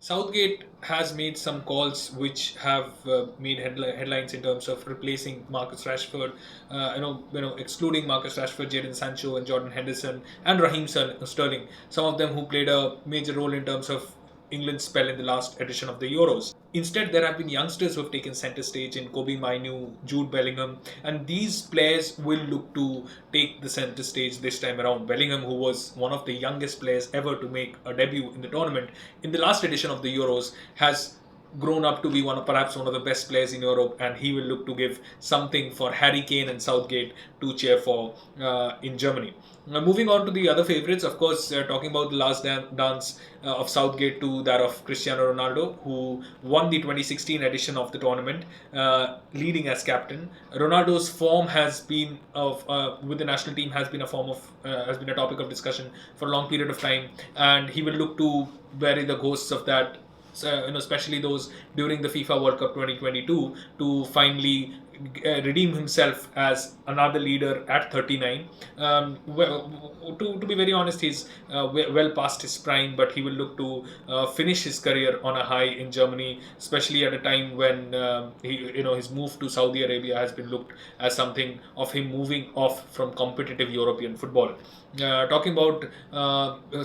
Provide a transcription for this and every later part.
Southgate has made some calls which have made headlines in terms of replacing Marcus Rashford, excluding Marcus Rashford, Jadon Sancho, and Jordan Henderson, and Raheem Sterling. Some of them who played a major role in terms of England's spell in the last edition of the Euros. Instead, there have been youngsters who have taken center stage in Kobe Mainu, Jude Bellingham, and these players will look to take the center stage this time around. Bellingham, who was one of the youngest players ever to make a debut in the tournament in the last edition of the Euros, has grown up to be perhaps one of the best players in Europe, and he will look to give something for Harry Kane and Southgate to cheer for in Germany. Now, moving on to the other favourites, of course, talking about the last dance of Southgate to that of Cristiano Ronaldo, who won the 2016 edition of the tournament, leading as captain. Ronaldo's form has been with the national team has been a topic of discussion for a long period of time, and he will look to bury the ghosts of that, especially those during the FIFA World Cup 2022, to finally redeem himself as another leader at 39. To be very honest, he's well past his prime, but he will look to finish his career on a high in Germany, especially at a time when his move to Saudi Arabia has been looked as something of him moving off from competitive European football. Talking about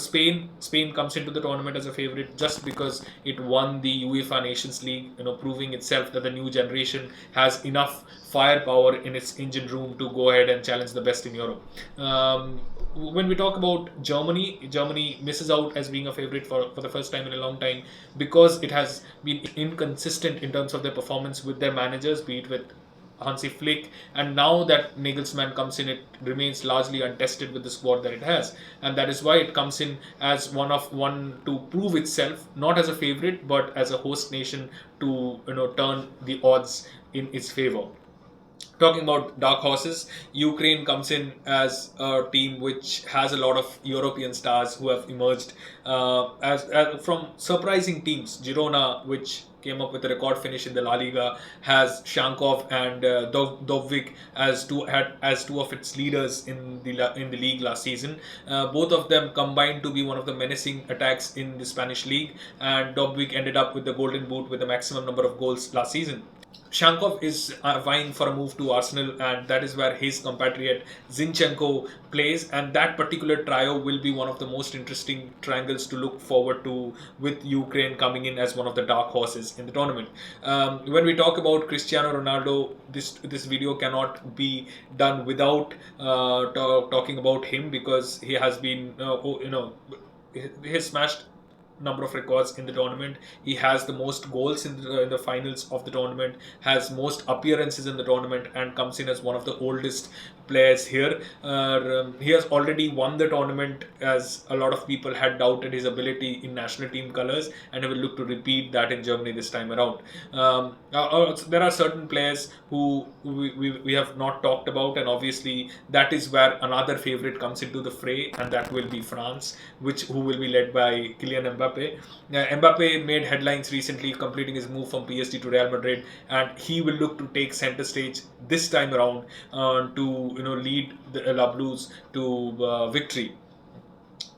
Spain comes into the tournament as a favorite just because it won the UEFA Nations League, proving itself that the new generation has enough firepower in its engine room to go ahead and challenge the best in Europe. When we talk about Germany misses out as being a favorite for the first time in a long time because it has been inconsistent in terms of their performance with their managers, be it with Hansi Flick, and now that Nagelsmann comes in, it remains largely untested with the squad that it has, and that is why it comes in as one to prove itself, not as a favorite but as a host nation to turn the odds in its favor. Talking about dark horses, Ukraine comes in as a team which has a lot of European stars who have emerged as from surprising teams. Girona, which came up with a record finish in the La Liga, has Shankov and Dovvik as two of its leaders in the league last season. Both of them combined to be one of the menacing attacks in the Spanish league, and Dovvik ended up with the Golden Boot with the maximum number of goals last season. Shankov is vying for a move to Arsenal, and that is where his compatriot Zinchenko plays. And that particular trio will be one of the most interesting triangles to look forward to, with Ukraine coming in as one of the dark horses in the tournament. When we talk about Cristiano Ronaldo, this video cannot be done without talking about him, because he has been, he has smashed number of records in the tournament. He has the most goals in the finals of the tournament, has most appearances in the tournament, and comes in as one of the oldest players here. He has already won the tournament, as a lot of people had doubted his ability in national team colours, and he will look to repeat that in Germany this time around. There are certain players who we have not talked about, and obviously that is where another favourite comes into the fray, and that will be France, who will be led by Kylian Mbappe. Mbappe made headlines recently, completing his move from PSG to Real Madrid, and he will look to take center stage this time around to lead the La Blues to victory.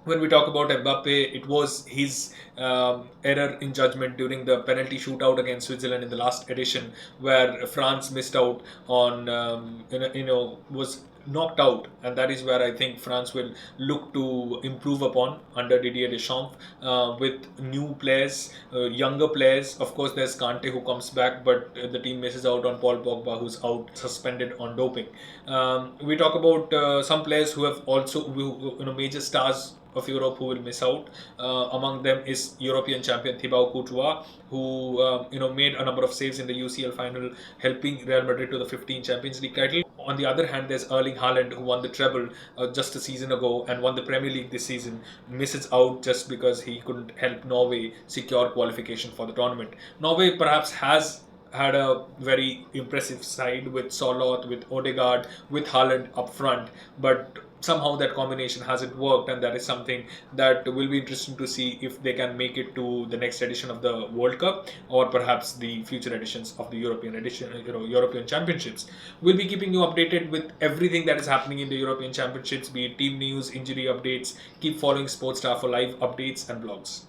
When we talk about Mbappe, it was his error in judgment during the penalty shootout against Switzerland in the last edition, where France missed out on, was knocked out, and that is where I think France will look to improve upon under Didier Deschamps, with new players, younger players. Of course, there's Kante who comes back, but the team misses out on Paul Pogba, who's out suspended on doping. We talk about some players who have also, major stars of Europe who will miss out. Among them is European champion Thibaut Courtois, who made a number of saves in the UCL final, helping Real Madrid to the 15 Champions League title. On the other hand, there's Erling Haaland, who won the treble just a season ago and won the Premier League this season, misses out just because he couldn't help Norway secure qualification for the tournament. Norway perhaps has had a very impressive side with Solot, with Odegaard, with Haaland up front, but somehow that combination hasn't worked, and that is something that will be interesting to see if they can make it to the next edition of the World Cup, or perhaps the future editions of the European edition, European Championships. We'll be keeping you updated with everything that is happening in the European Championships, be it team news, injury updates. Keep following Sportstar for live updates and blogs.